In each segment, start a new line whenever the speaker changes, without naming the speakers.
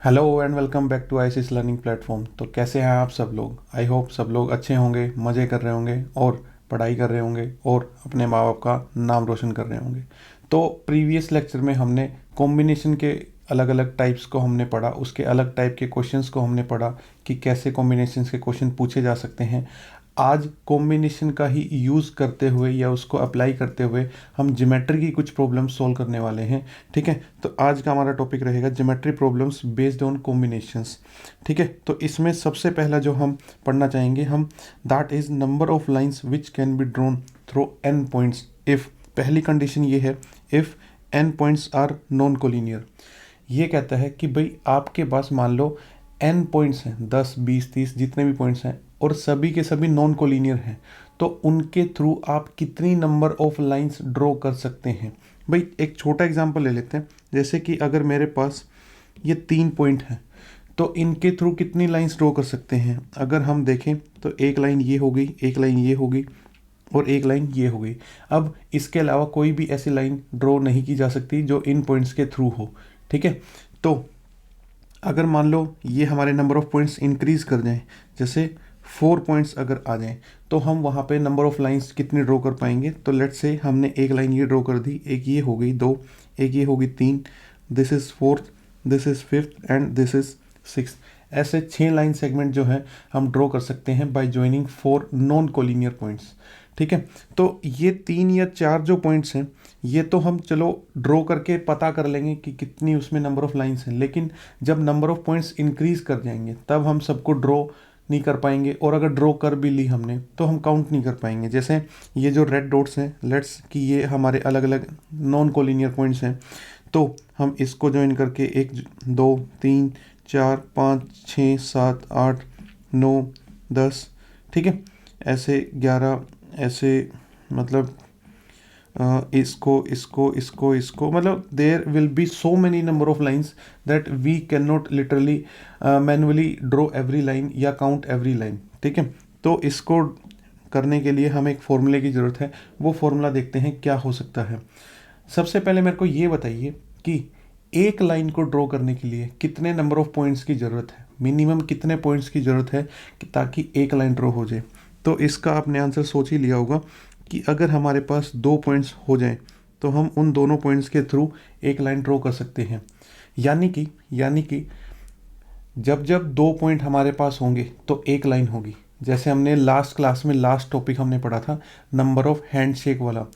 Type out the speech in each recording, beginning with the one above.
Hello and welcome back to ICS learning platform. तो कैसे हैं आप सब लोग? आई होप सब लोग अच्छे होंगे, मज़े कर रहे होंगे और पढ़ाई कर रहे होंगे और अपने माँ बाप का नाम रोशन कर रहे होंगे। तो प्रीवियस लेक्चर में हमने कॉम्बिनेशन के अलग अलग टाइप्स को हमने पढ़ा, उसके अलग टाइप के क्वेश्चंस को हमने पढ़ा कि कैसे कॉम्बिनेशंस के क्वेश्चन पूछे जा सकते हैं। आज कॉम्बिनेशन का ही यूज़ करते हुए या उसको अप्लाई करते हुए हम ज्योमेट्री की कुछ प्रॉब्लम सॉल्व करने वाले हैं। ठीक है, तो आज का हमारा टॉपिक रहेगा geometry problems based on combinations. ठीक है, तो इसमें सबसे पहला जो हम पढ़ना चाहेंगे हम, that is number of lines which can be drawn through n points if. पहली कंडीशन ये है, if n points are non collinear. ये कहता है कि भाई आपके पास मान लो एन पॉइंट्स हैं, 10 20 30 जितने भी पॉइंट्स हैं और सभी के सभी नॉन कोलिनियर हैं, तो उनके थ्रू आप कितनी नंबर ऑफ लाइंस ड्रॉ कर सकते हैं। भाई एक छोटा एग्जांपल ले लेते हैं, जैसे कि अगर मेरे पास ये 3 पॉइंट हैं तो इनके थ्रू कितनी लाइंस ड्रॉ कर सकते हैं। अगर हम देखें तो एक लाइन ये हो गई, एक लाइन ये हो गई और एक लाइन ये हो गई। अब इसके अलावा कोई भी ऐसी लाइन ड्रॉ नहीं की जा सकती जो इन पॉइंट्स के थ्रू हो। ठीक है, तो अगर मान लो ये हमारे नंबर ऑफ पॉइंट्स इंक्रीज कर जाएं, जैसे 4 पॉइंट्स अगर आ जाएं, तो हम वहाँ पे नंबर ऑफ लाइंस कितनी ड्रॉ कर पाएंगे। तो लेट्स से हमने एक लाइन ये ड्रॉ कर दी, एक ये हो गई 2, एक ये हो गई 3, this is fourth, this is fifth and this is six. ऐसे 6 लाइन सेगमेंट जो है हम ड्रॉ कर सकते हैं by joining 4 non collinear points. ठीक है, तो ये 3 या 4 जो पॉइंट्स हैं ये तो हम चलो ड्रॉ करके पता कर लेंगे कि कितनी उसमें नंबर ऑफ लाइंस हैं, लेकिन जब नंबर ऑफ पॉइंट्स इंक्रीज कर जाएंगे तब हम सबको ड्रॉ नहीं कर पाएंगे, और अगर ड्रॉ कर भी ली हमने तो हम काउंट नहीं कर पाएंगे। जैसे ये जो रेड डॉट्स हैं, लेट्स कि ये हमारे अलग अलग नॉन कोलिनियर पॉइंट्स हैं, तो हम इसको ज्वाइन करके 1 2 3 4 5 6 7 8 9 10, ठीक है, ऐसे 11, ऐसे मतलब इसको मतलब there will be so many number of lines that we can not literally manually draw every line या काउंट एवरी लाइन। ठीक है, तो इसको करने के लिए हमें एक फॉर्मूले की ज़रूरत है। वो फॉर्मूला देखते हैं क्या हो सकता है। सबसे पहले मेरे को ये बताइए कि एक लाइन को ड्रॉ करने के लिए कितने नंबर ऑफ पॉइंट्स की ज़रूरत है, मिनिमम कितने पॉइंट्स की ज़रूरत है कि ताकि एक लाइन ड्रॉ हो जाए। तो इसका आपने आंसर सोच ही लिया होगा कि अगर हमारे पास 2 पॉइंट्स हो जाएं तो हम उन दोनों पॉइंट्स के थ्रू एक लाइन ड्रॉ कर सकते हैं। यानी कि जब जब 2 पॉइंट हमारे पास होंगे तो एक लाइन होगी। जैसे हमने लास्ट क्लास में लास्ट टॉपिक हमने पढ़ा था नंबर ऑफ हैंडशेक वाला,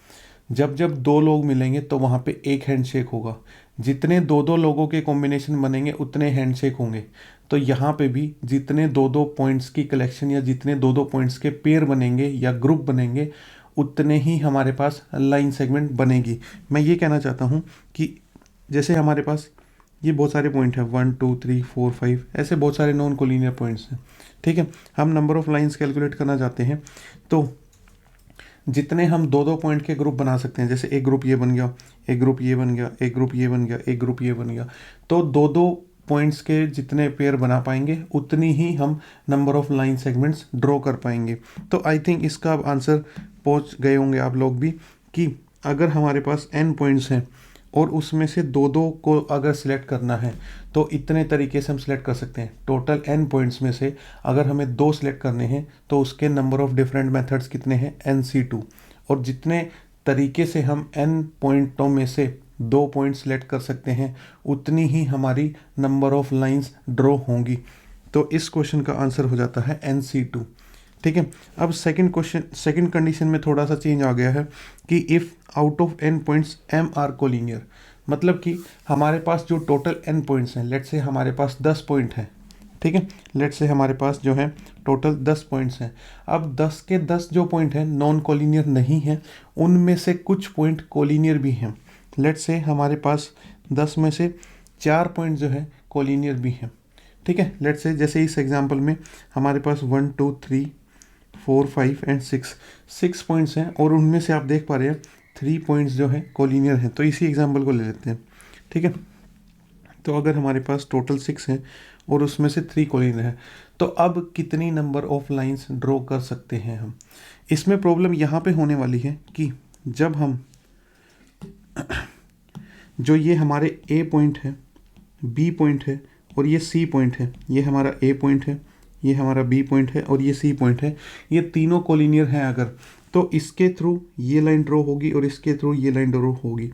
जब जब 2 लोग मिलेंगे तो वहाँ पे एक हैंडशेक होगा। जितने 2 2 लोगों के कॉम्बिनेशन बनेंगे उतने हैंडशेक होंगे। तो यहाँ पे भी जितने 2 2 पॉइंट्स की कलेक्शन या जितने 2 2 पॉइंट्स के पेयर बनेंगे या ग्रुप बनेंगे उतने ही हमारे पास लाइन सेगमेंट बनेगी। मैं ये कहना चाहता हूँ कि जैसे हमारे पास ये बहुत सारे पॉइंट हैं, 1 2 3 4 5, ऐसे बहुत सारे नॉन कोलिनियर पॉइंट्स हैं। ठीक है, हम नंबर ऑफ लाइंस कैलकुलेट करना चाहते हैं तो जितने हम 2 2 पॉइंट के ग्रुप बना सकते हैं, जैसे एक ग्रुप ये बन गया, एक ग्रुप ये बन गया, एक ग्रुप ये बन गया, एक ग्रुप ये बन गया, तो 2 2 पॉइंट्स के जितने पेयर बना पाएंगे उतनी ही हम number of line segments draw कर पाएंगे। तो आई थिंक इसका अब आंसर पहुंच गए होंगे आप लोग भी कि अगर हमारे पास n पॉइंट्स हैं और उसमें से 2 2 को अगर सिलेक्ट करना है तो इतने तरीके से हम सिलेक्ट कर सकते हैं। टोटल n पॉइंट्स में से अगर हमें 2 सिलेक्ट करने हैं तो उसके नंबर ऑफ डिफरेंट मेथड्स कितने हैं, NC2। और जितने तरीके से हम n पॉइंटों में से 2 पॉइंट सिलेक्ट कर सकते हैं उतनी ही हमारी नंबर ऑफ लाइंस ड्रॉ होंगी। तो इस क्वेश्चन का आंसर हो जाता है NC2। ठीक है, अब सेकंड कंडीशन में थोड़ा सा चेंज आ गया है कि if out of n points m are collinear, मतलब कि हमारे पास जो टोटल n पॉइंट्स हैं, लेट्स से हमारे पास 10 पॉइंट हैं। ठीक है, लेट्स से हमारे पास जो है टोटल 10 पॉइंट्स हैं। अब 10 के 10 जो पॉइंट हैं नॉन कोलिनियर नहीं हैं, उनमें से कुछ पॉइंट कोलिनियर भी हैं। लेट्स से हमारे पास 10 में से 4 पॉइंट जो है कोलिनियर भी हैं। ठीक है, लेट्स से जैसे इस एग्जांपल में हमारे पास 1 2 3 4 5 एंड 6 पॉइंट्स हैं और उनमें से आप देख पा रहे हैं 3 पॉइंट्स जो हैं कोलिनियर हैं। तो इसी एग्जांपल को ले लेते हैं। ठीक है, तो अगर हमारे पास टोटल 6 हैं और उसमें से 3 कोलिनियर है, तो अब कितनी नंबर ऑफ लाइंस ड्रॉ कर सकते हैं हम। इसमें प्रॉब्लम यहाँ पे होने वाली है कि जब हम जो ये हमारे A पॉइंट है, B पॉइंट है और ये सी पॉइंट है, ये हमारा ए पॉइंट है, ये हमारा बी पॉइंट है और ये सी पॉइंट है, ये तीनों कोलिनियर हैं अगर, तो इसके थ्रू ये लाइन ड्रॉ होगी और इसके थ्रू ये लाइन ड्रॉ होगी।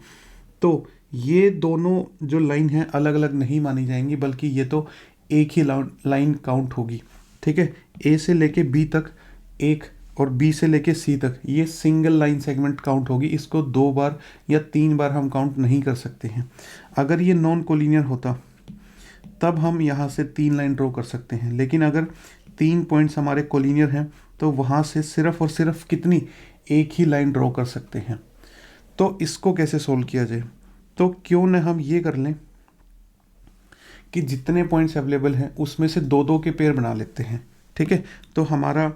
तो ये दोनों जो लाइन है अलग अलग नहीं मानी जाएंगी, बल्कि ये तो एक ही लाइन काउंट होगी। ठीक है, ए से लेके बी तक एक और बी से लेके सी तक ये सिंगल लाइन सेगमेंट काउंट होगी। इसको 2 बार या 3 बार हम काउंट नहीं कर सकते हैं। अगर ये नॉन कोलिनियर होता तब हम यहाँ से 3 लाइन ड्रॉ कर सकते हैं, लेकिन अगर 3 पॉइंट्स हमारे कोलिनियर हैं तो वहाँ से सिर्फ और सिर्फ कितनी, एक ही लाइन ड्रॉ कर सकते हैं। तो इसको कैसे सोल्व किया जाए, तो क्यों न हम ये कर लें कि जितने पॉइंट्स अवेलेबल हैं उसमें से 2-2 के पेयर बना लेते हैं। ठीक है, तो हमारा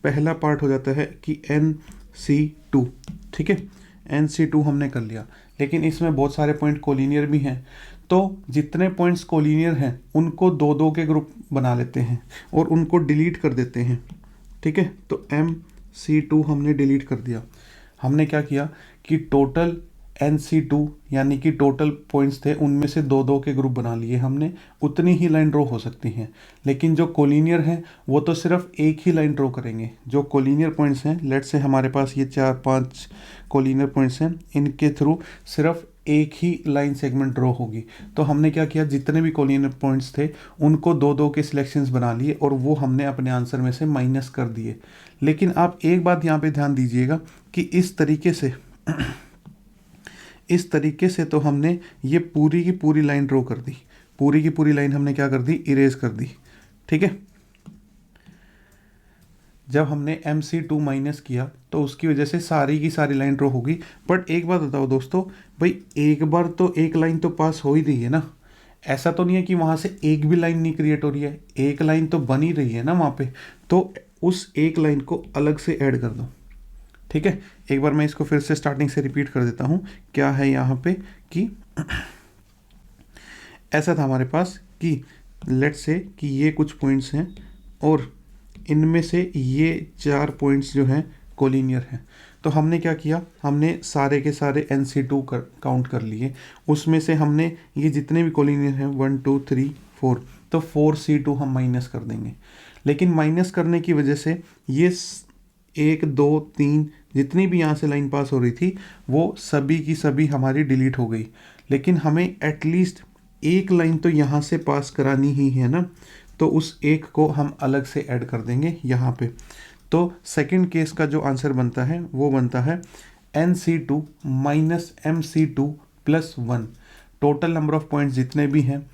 पहला पार्ट हो जाता है कि NC2। ठीक है, NC2 हमने कर लिया, लेकिन इसमें बहुत सारे पॉइंट कोलिनियर भी हैं, तो जितने पॉइंट्स कोलिनियर हैं उनको 2-2 के ग्रुप बना लेते हैं और उनको डिलीट कर देते हैं। ठीक है, तो MC2 हमने डिलीट कर दिया। हमने क्या किया कि टोटल NC2 यानी कि टोटल पॉइंट्स थे उनमें से 2-2 के ग्रुप बना लिए हमने, उतनी ही लाइन ड्रॉ हो सकती हैं। लेकिन जो कोलिनियर हैं वो तो सिर्फ एक ही लाइन ड्रॉ करेंगे। जो कोलिनियर पॉइंट्स हैं, लेट्स से हमारे पास ये 4-5 कोलिनियर पॉइंट्स हैं, इनके थ्रू सिर्फ एक ही लाइन सेगमेंट ड्रॉ होगी। तो हमने क्या किया, जितने भी कोलिनियर पॉइंट्स थे उनको 2-2 के सिलेक्शंस बना लिए और वो हमने अपने आंसर में से माइनस कर दिए। लेकिन आप एक बात यहाँ पे ध्यान दीजिएगा कि इस तरीके से तो हमने ये पूरी की पूरी लाइन ड्रॉ कर दी, पूरी की पूरी लाइन हमने क्या कर दी, इरेज कर दी। ठीक है, जब हमने MC2 माइनस किया तो उसकी वजह से सारी की सारी लाइन ड्रॉ होगी। बट एक बात बताओ दोस्तों, भाई एक बार तो एक लाइन तो पास हो ही रही है ना, ऐसा तो नहीं है कि वहाँ से एक भी लाइन नहीं क्रिएट हो रही है, एक लाइन तो बन ही रही है ना वहाँ पे, तो उस एक लाइन को अलग से ऐड कर दो। ठीक है, एक बार मैं इसको फिर से स्टार्टिंग से रिपीट कर देता हूँ। क्या है यहाँ पे कि ऐसा था हमारे पास कि लेट्स से कि ये कुछ पॉइंट्स हैं और इनमें से ये 4 पॉइंट्स जो हैं कोलिनियर हैं। तो हमने क्या किया, हमने सारे के सारे NC2 काउंट कर लिए, उसमें से हमने ये जितने भी कोलिनियर हैं 1 2 3 4, तो 4C2 हम माइनस कर देंगे। लेकिन माइनस करने की वजह से ये 1 2 3 जितनी भी यहाँ से लाइन पास हो रही थी वो सभी की सभी हमारी डिलीट हो गई। लेकिन हमें एटलीस्ट एक लाइन तो यहाँ से पास करानी ही है ना, तो उस एक को हम अलग से ऐड कर देंगे यहाँ पे। तो सेकंड केस का जो आंसर बनता है वो बनता है NC2 minus MC2 plus 1। Total number of points जितने भी हैं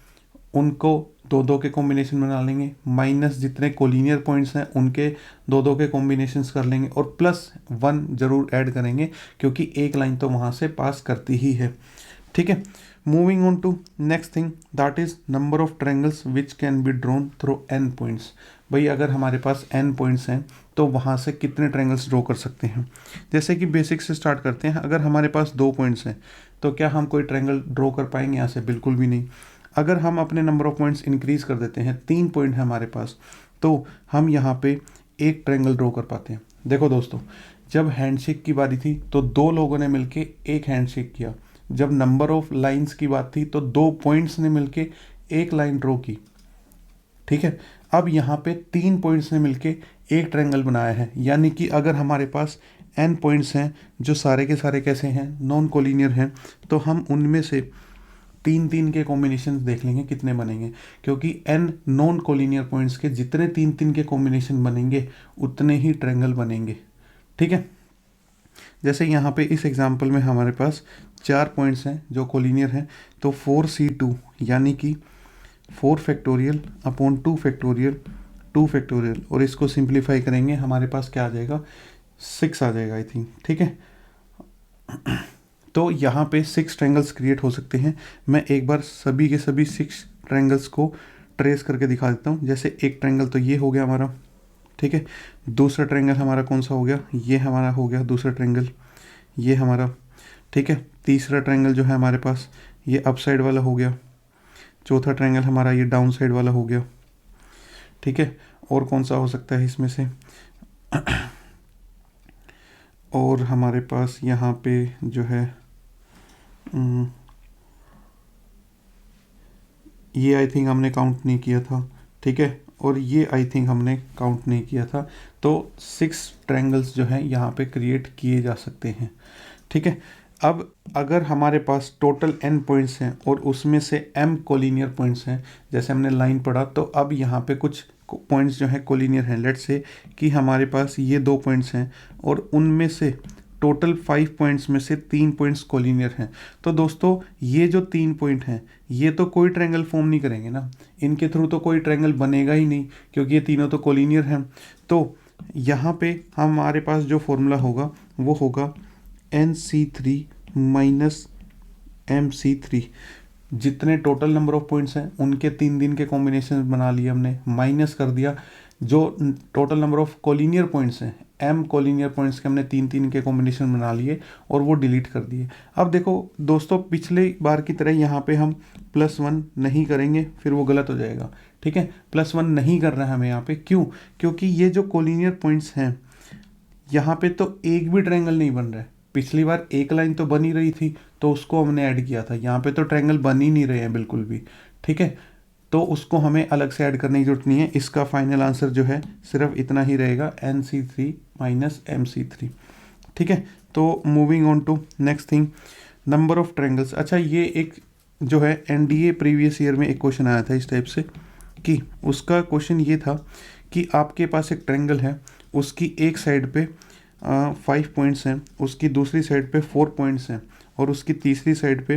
उनको 2-2 के कॉम्बिनेशन बना लेंगे, माइनस जितने कोलिनियर पॉइंट्स हैं उनके 2-2 के कॉम्बिनेशंस कर लेंगे और प्लस 1 जरूर ऐड करेंगे, क्योंकि एक लाइन तो वहाँ से पास करती ही है। ठीक है, moving on to next thing, that is number of triangles which can be drawn through n points. भाई अगर हमारे पास n पॉइंट्स हैं तो वहाँ से कितने ट्रायंगल्स ड्रॉ कर सकते हैं। जैसे कि बेसिक से स्टार्ट करते हैं। अगर हमारे पास 2 पॉइंट्स हैं तो क्या हम कोई ट्रायंगल ड्रॉ कर पाएंगे यहाँ से, बिल्कुल भी नहीं। अगर हम अपने नंबर ऑफ पॉइंट्स इंक्रीज कर देते हैं, 3 पॉइंट है हमारे पास, तो हम यहाँ पे एक ट्रायंगल ड्रॉ कर पाते हैं। देखो दोस्तों, जब हैंडशेक की बारी थी तो 2 लोगों ने मिलके एक हैंडशेक किया। जब नंबर ऑफ लाइंस की बात थी तो 2 पॉइंट्स ने मिलके एक लाइन ड्रॉ की। ठीक है, अब यहाँ पे 3 पॉइंट्स ने मिलके एक ट्रायंगल बनाया है। यानी कि अगर हमारे पास n पॉइंट्स हैं जो सारे के सारे कैसे हैं, नॉन कोलिनियर हैं, तो हम उनमें से 3-3 के कॉम्बिनेशन देख लेंगे कितने बनेंगे, क्योंकि n नॉन कोलिनियर पॉइंट्स के जितने 3-3 के कॉम्बिनेशन बनेंगे उतने ही ट्रायंगल बनेंगे। ठीक है, जैसे यहाँ पे इस एग्जांपल में हमारे पास 4 पॉइंट्स हैं जो कोलिनियर हैं, तो 4C2 यानी कि 4 फैक्टोरियल अपॉन 2 फैक्टोरियल 2 फैक्टोरियल, और इसको सिंप्लीफाई करेंगे हमारे पास क्या आ जाएगा, 6 आ जाएगा आई थिंक। ठीक है, तो यहाँ पे 6 ट्रायंगल्स क्रिएट हो सकते हैं। मैं एक बार सभी के सभी 6 ट्रायंगल्स को ट्रेस करके दिखा देता हूँ। जैसे एक ट्रायंगल तो ये हो गया हमारा। ठीक है, दूसरा ट्रायंगल हमारा कौन सा हो गया, ये हमारा हो गया दूसरा ट्रायंगल, ये हमारा। ठीक है, तीसरा ट्रायंगल जो है हमारे पास ये अप साइड वाला हो गया। चौथा ट्रायंगल हमारा ये डाउन साइड वाला हो गया। ठीक है, और कौन सा हो सकता है इसमें से और हमारे पास यहाँ पे जो है ये आई थिंक हमने काउंट नहीं किया था, ठीक है, और ये आई थिंक हमने काउंट नहीं किया था। तो 6 ट्रायंगल्स जो हैं यहाँ पे क्रिएट किए जा सकते हैं, ठीक है। अब अगर हमारे पास टोटल n पॉइंट्स हैं और उसमें से m कोलिनियर पॉइंट्स हैं, जैसे हमने लाइन पढ़ा, तो अब यहाँ पे कुछ पॉइंट्स जो हैं कोलिनियर हैं। लेट्स से कि हमारे पास ये 2 पॉइंट्स हैं और उनमें से टोटल 5 पॉइंट्स में से 3 पॉइंट्स कोलिनियर हैं। तो दोस्तों ये जो 3 पॉइंट हैं ये तो कोई ट्रायंगल फॉर्म नहीं करेंगे ना, इनके थ्रू तो कोई ट्रायंगल बनेगा ही नहीं, क्योंकि ये तीनों तो कोलिनियर हैं। तो यहाँ पे हमारे पास जो फॉर्मूला होगा वो होगा NC3 माइनस MC3। जितने टोटल नंबर ऑफ पॉइंट्स हैं उनके 3 दिन के कॉम्बिनेशन बना लिए हमने, माइनस कर दिया जो total number of collinear points हैं, m कोलिनियर पॉइंट्स के हमने 3 के कॉम्बिनेशन बना लिए और वो डिलीट कर दिए। अब देखो दोस्तों, पिछले बार की तरह यहाँ पे हम +1 नहीं करेंगे, फिर वो गलत हो जाएगा, ठीक है। +1 नहीं कर रहे हैं हमें यहाँ पे, क्यों? क्योंकि ये जो कोलिनियर पॉइंट्स हैं यहाँ पे तो एक भी ट्रायंगल नहीं बन रहा है। पिछली बार एक लाइन तो बन ही रही थी तो उसको हमने ऐड किया था, यहाँ पे तो ट्रायंगल बन ही नहीं रहे हैं बिल्कुल भी, ठीक है। तो उसको हमें अलग से ऐड करने की जरूरत नहीं है। इसका फाइनल आंसर जो है सिर्फ इतना ही रहेगा, NC3 माइनस MC3, ठीक है। तो moving on to next thing, number of triangles. अच्छा, ये एक जो है NDA प्रीवियस ईयर में एक क्वेश्चन आया था इस टाइप से, कि उसका क्वेश्चन ये था कि आपके पास एक ट्रायंगल है, उसकी एक साइड पे 5 पॉइंट्स हैं, उसकी दूसरी साइड पे 4 पॉइंट्स हैं और उसकी तीसरी साइड पे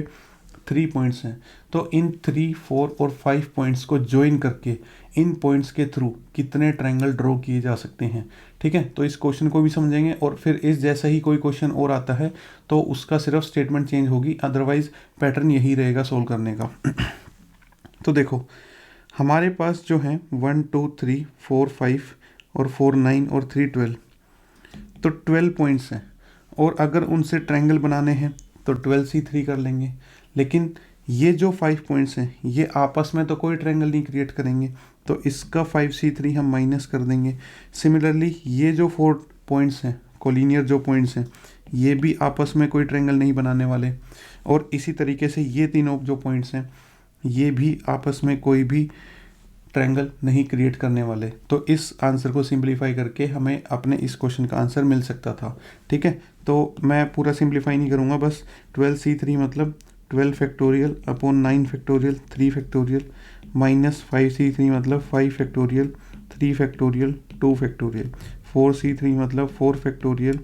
3 पॉइंट्स हैं। तो इन 3, 4 और 5 पॉइंट्स को ज्वाइन करके इन पॉइंट्स के थ्रू कितने ट्रायंगल ड्रॉ किए जा सकते हैं, ठीक है। तो इस क्वेश्चन को भी समझेंगे और फिर इस जैसा ही कोई क्वेश्चन और आता है तो उसका सिर्फ स्टेटमेंट चेंज होगी, अदरवाइज पैटर्न यही रहेगा सोल्व करने का। तो देखो हमारे पास जो है 1 2 3 4 5 और 4 9 और 3 12, तो 12 पॉइंट्स हैं और अगर उनसे ट्रायंगल बनाने हैं तो 12C3 कर लेंगे। लेकिन ये जो 5 पॉइंट्स हैं ये आपस में तो कोई ट्रायंगल नहीं क्रिएट करेंगे, तो इसका 5C3 हम माइनस कर देंगे। सिमिलरली ये जो 4 पॉइंट्स हैं, कोलिनियर जो पॉइंट्स हैं, ये भी आपस में कोई ट्रायंगल नहीं बनाने वाले, और इसी तरीके से ये तीनों जो पॉइंट्स हैं ये भी आपस में कोई भी ट्रायंगल नहीं क्रिएट करने वाले। तो इस आंसर को सिंप्लीफाई करके हमें अपने इस क्वेश्चन का आंसर मिल सकता था, ठीक है। तो मैं पूरा सिंप्लीफाई नहीं करूँगा, बस 12C3 मतलब 12 factorial upon 9 factorial 3 factorial minus 5C3 मतलब 5 फैक्टोरियल 3 फैक्टोरियल 2 फैक्टोरियल, 4C3 मतलब 4 फैक्टोरियल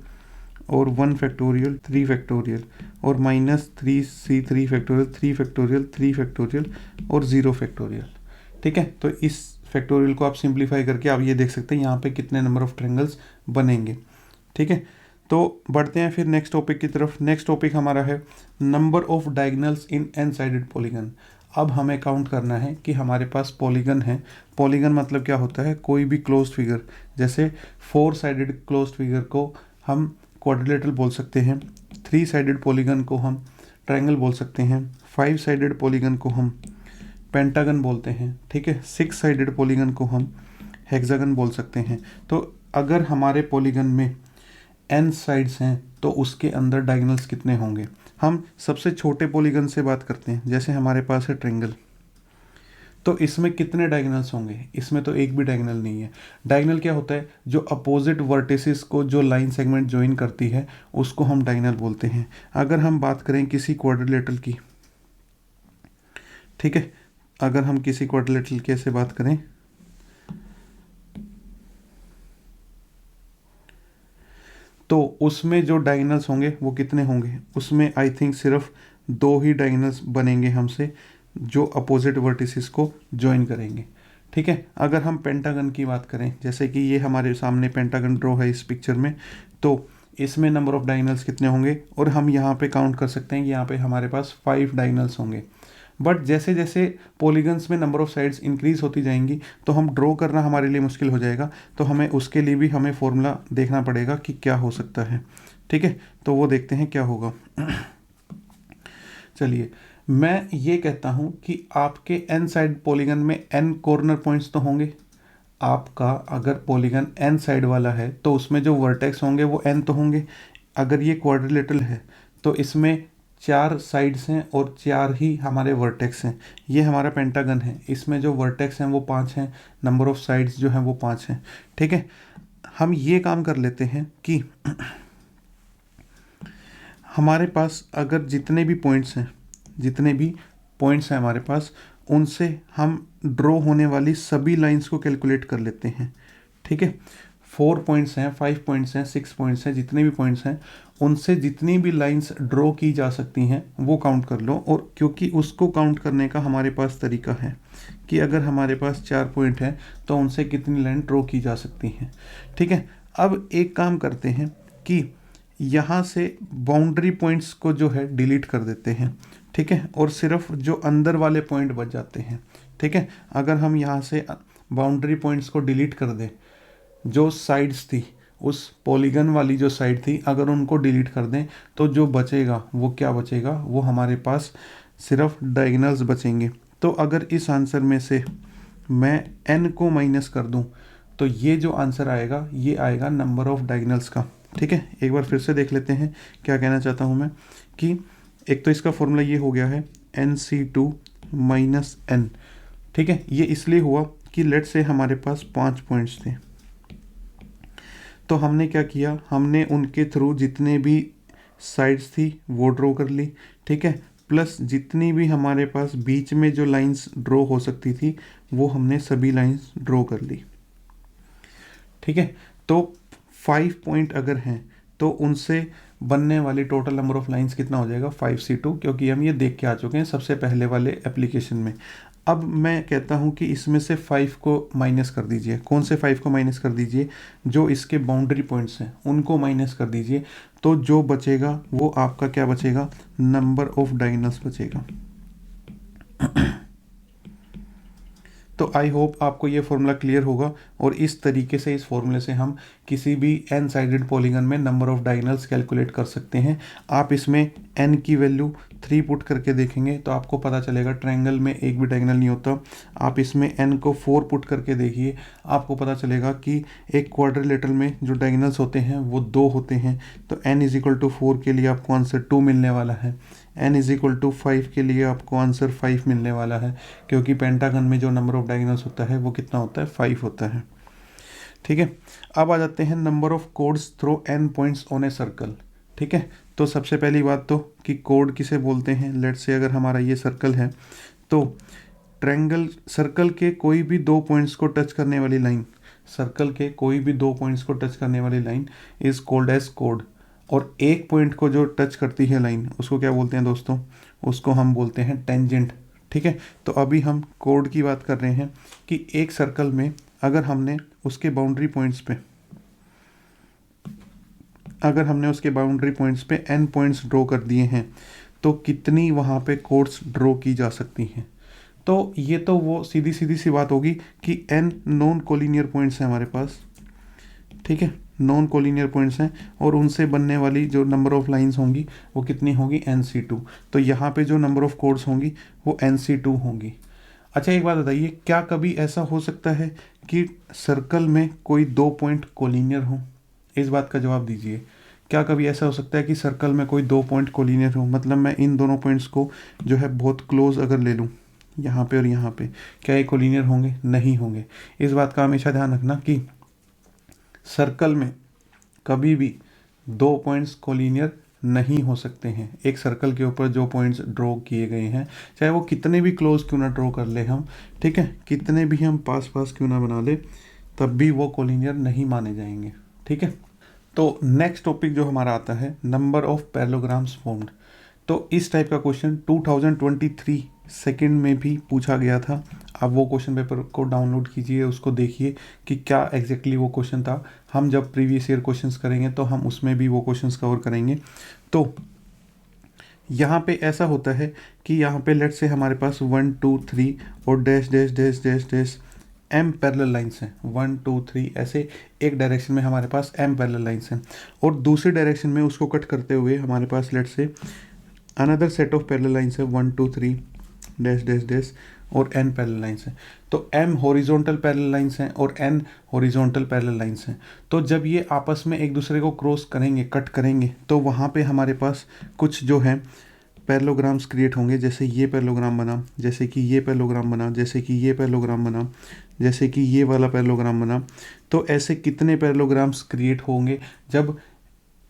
और 1 फैक्टोरियल 3 फैक्टोरियल और minus 3C3 factorial 3 factorial 3 factorial और 0 फैक्टोरियल, ठीक है। तो इस फैक्टोरियल को आप सिंप्लीफाई करके आप ये देख सकते हैं यहाँ पे कितने नंबर ऑफ ट्रायंगल्स बनेंगे, ठीक है। तो बढ़ते हैं फिर नेक्स्ट टॉपिक की तरफ। नेक्स्ट टॉपिक हमारा है number of diagonals in an sided polygon. अब हमें काउंट करना है कि हमारे पास पॉलीगन है। पॉलीगन मतलब क्या होता है? कोई भी क्लोज्ड फिगर, जैसे 4 साइडेड क्लोज्ड फिगर को हम क्वाड्रिलेटरल बोल सकते हैं, 3 साइडेड पॉलीगन को हम ट्रायंगल बोल सकते हैं, 5 साइडेड पॉलीगन को हम पेंटागन बोलते हैं, ठीक है। 6 साइडेड पॉलीगन को हम हेक्सागन बोल सकते हैं। तो अगर हमारे पॉलीगन में n साइड्स हैं तो उसके अंदर डायगोनल्स कितने होंगे? हम सबसे छोटे पॉलीगन से बात करते हैं, जैसे हमारे पास है ट्रायंगल, तो इसमें कितने डायगोनल्स होंगे? इसमें तो एक भी डायगोनल नहीं है। डायगोनल क्या होता है? जो अपोजिट वर्टिसेस को जो लाइन सेगमेंट ज्वाइन करती है उसको हम डायगोनल बोलते हैं। अगर हम बात करें किसी क्वाड्रिलेटरल की, ठीक है, अगर हम किसी क्वाड्रिलेटरल की ऐसे बात करें तो उसमें जो डायगोनल्स होंगे वो कितने होंगे? उसमें आई थिंक सिर्फ 2 ही डायगोनल्स बनेंगे हमसे जो अपोजिट वर्टिसेस को ज्वाइन करेंगे, ठीक है। अगर हम पेंटागन की बात करें, जैसे कि ये हमारे सामने पेंटागन ड्रॉ है इस पिक्चर में, तो इसमें नंबर ऑफ डायगोनल्स कितने होंगे? और हम यहाँ पे काउंट कर सकते हैं कि यहाँ पे हमारे पास 5 डायगोनल्स होंगे। बट जैसे जैसे पॉलीगन्स में नंबर ऑफ साइड्स इंक्रीज होती जाएंगी तो हम ड्रॉ करना हमारे लिए मुश्किल हो जाएगा, तो हमें उसके लिए भी हमें फॉर्मूला देखना पड़ेगा कि क्या हो सकता है, ठीक है। तो वो देखते हैं क्या होगा। चलिए, मैं ये कहता हूँ कि आपके n साइड पॉलीगन में n कॉर्नर पॉइंट्स तो होंगे। आपका अगर पॉलीगन n साइड वाला है तो उसमें जो वर्टेक्स होंगे वो n तो होंगे। अगर ये क्वाड्रिलेटरल है तो इसमें 4 साइड्स हैं और 4 ही हमारे वर्टेक्स हैं। ये हमारा पेंटागन है, इसमें जो वर्टेक्स हैं वो 5 हैं, नंबर ऑफ साइड्स जो हैं वो 5 हैं। ठीक है, हम ये काम कर लेते हैं कि हमारे पास अगर जितने भी पॉइंट्स हैं हमारे पास, उनसे हम ड्रॉ होने वाली सभी लाइंस को कैलकुलेट कर लेते हैं। ठीक है, 4 पॉइंट्स हैं, 5 पॉइंट्स हैं, 6 पॉइंट्स हैं, जितने भी पॉइंट्स हैं उनसे जितनी भी लाइंस ड्रॉ की जा सकती हैं वो काउंट कर लो। और क्योंकि उसको काउंट करने का हमारे पास तरीका है कि अगर हमारे पास 4 पॉइंट हैं तो उनसे कितनी लाइन ड्रॉ की जा सकती हैं। ठीक है, अब एक काम करते हैं कि यहाँ से बाउंड्री पॉइंट्स को जो है डिलीट कर देते हैं। ठीक है, और सिर्फ जो अंदर वाले पॉइंट बच जाते हैं। ठीक है, अगर हम यहाँ से बाउंड्री पॉइंट्स को डिलीट कर दें, जो साइड्स थी उस पॉलीगन वाली जो साइड थी अगर उनको डिलीट कर दें तो जो बचेगा वो क्या बचेगा, वो हमारे पास सिर्फ डायगोनल्स बचेंगे। तो अगर इस आंसर में से मैं n को माइनस कर दूं तो ये जो आंसर आएगा ये आएगा नंबर ऑफ डायगोनल्स का। ठीक है, एक बार फिर से देख लेते हैं क्या कहना चाहता हूँ मैं, कि एक तो इसका फॉर्मूला ये हो गया है NC2 माइनस n। ठीक है, ये इसलिए हुआ कि लेट से हमारे पास 5 पॉइंट्स थे, तो हमने क्या किया, हमने उनके थ्रू जितने भी साइड्स थी वो ड्रॉ कर ली। ठीक है, प्लस जितनी भी हमारे पास बीच में जो लाइंस ड्रॉ हो सकती थी वो हमने सभी लाइंस ड्रॉ कर ली। ठीक है, तो 5 पॉइंट अगर हैं तो उनसे बनने वाली टोटल नंबर ऑफ लाइंस कितना हो जाएगा 5C2, क्योंकि हम ये देख के आ चुके हैं सबसे पहले वाले एप्लीकेशन में। अब मैं कहता हूँ कि इसमें से 5 को माइनस कर दीजिए। कौन से 5 को माइनस कर दीजिए, जो इसके बाउंड्री पॉइंट्स हैं उनको माइनस कर दीजिए। तो जो बचेगा वो आपका क्या बचेगा, नंबर ऑफ डायगोनल्स बचेगा। तो आई होप आपको ये फॉर्मूला क्लियर होगा, और इस तरीके से, इस फॉर्मूले से हम किसी भी n साइडेड पॉलीगन में नंबर ऑफ डायगोनल्स कैलकुलेट कर सकते हैं। आप इसमें n की वैल्यू 3 पुट करके देखेंगे तो आपको पता चलेगा ट्रायंगल में एक भी डायगोनल नहीं होता। आप इसमें n को 4 पुट करके देखिए, आपको पता चलेगा कि एक क्वाड्रिलेटरल में जो डायगोनल्स होते हैं वो 2 होते हैं। तो n इज इक्वल टू 4 के लिए आपको आंसर 2 मिलने वाला है, n इज इक्वल टू 5 के लिए आपको आंसर 5 मिलने वाला है, क्योंकि पेंटागन में जो नंबर ऑफ डायगोनल्स होता है वो कितना होता है, 5 होता है। ठीक है, अब आ जाते हैं number of chords through n points on a circle. ठीक है, तो सबसे पहली बात तो कि कोड किसे बोलते हैं। लेट्स से अगर हमारा ये सर्कल है तो ट्रायंगल सर्कल के कोई भी 2 पॉइंट्स को टच करने वाली लाइन, सर्कल के कोई भी 2 पॉइंट्स को टच करने वाली लाइन इज कॉल्ड एज कोड। और एक पॉइंट को जो टच करती है लाइन उसको क्या बोलते हैं दोस्तों, उसको हम बोलते हैं टेंजेंट। ठीक है, तो अभी हम कोड की बात कर रहे हैं कि एक सर्कल में अगर हमने उसके बाउंड्री पॉइंट्स पे n पॉइंट्स ड्रॉ कर दिए हैं तो कितनी वहाँ पे कोड्स ड्रॉ की जा सकती हैं। तो ये तो वो सीधी सी बात होगी कि n नॉन कोलिनियर पॉइंट्स हैं हमारे पास। ठीक है, नॉन कोलिनियर पॉइंट्स हैं और उनसे बनने वाली जो नंबर ऑफ लाइंस होंगी वो कितनी होगी, NC2। तो यहाँ पे जो नंबर ऑफ कोड्स होंगी वो NC2 होंगी। अच्छा, एक बात बताइए, क्या कभी ऐसा हो सकता है कि सर्कल में कोई 2 पॉइंट कोलिनियर हो? इस बात का जवाब दीजिए। क्या कभी ऐसा हो सकता है कि सर्कल में कोई 2 पॉइंट कोलिनियर हो, मतलब मैं इन दोनों पॉइंट्स को जो है बहुत क्लोज अगर ले लूँ, यहाँ पे और यहाँ पे, क्या ये कोलिनियर होंगे? नहीं होंगे। इस बात का हमेशा ध्यान रखना कि सर्कल में कभी भी 2 पॉइंट्स कोलिनियर नहीं हो सकते हैं। एक सर्कल के ऊपर जो पॉइंट्स ड्रॉ किए गए हैं, चाहे वो कितने भी क्लोज क्यों ना ड्रॉ कर ले हम, ठीक है, कितने भी हम पास क्यों ना बना ले, तब भी वो कोलिनियर नहीं माने जाएंगे। ठीक है, तो नेक्स्ट टॉपिक जो हमारा आता है, नंबर ऑफ पैरेललोग्राम्स फॉर्म्ड। तो इस टाइप का क्वेश्चन 2023 सेकंड में भी पूछा गया था। आप वो क्वेश्चन पेपर को डाउनलोड कीजिए, उसको देखिए कि क्या एग्जैक्टली वो क्वेश्चन था। हम जब प्रीवियस ईयर क्वेश्चंस करेंगे तो हम उसमें भी वो क्वेश्चंस कवर करेंगे। तो यहाँ पे ऐसा होता है कि यहाँ पे लेट से हमारे पास 1 2 3 और dash dash dash dash dash m parallel lines हैं। 1 2 3 ऐसे एक डायरेक्शन में हमारे पास m पैरेलल लाइंस हैं, और दूसरी डायरेक्शन में उसको कट करते हुए हमारे पास लेट से another set of parallel lines है 1 2 3 डैश डैश डैश और n पैरेलल लाइंस हैं। तो m हॉरिजॉन्टल पैरेलल लाइंस हैं और n हॉरिजॉन्टल पैरेलल लाइंस हैं। तो जब ये आपस में एक दूसरे को क्रॉस करेंगे, कट करेंगे, तो वहाँ पे हमारे पास कुछ जो है पैरेललोग्राम्स क्रिएट होंगे, जैसे ये पैरेललोग्राम बना, जैसे कि ये पैरेललोग्राम बना, जैसे कि ये पैरेललोग्राम बना, जैसे कि ये वाला पैरेललोग्राम बना, तो ऐसे कितने पैरेललोग्राम्स क्रिएट होंगे जब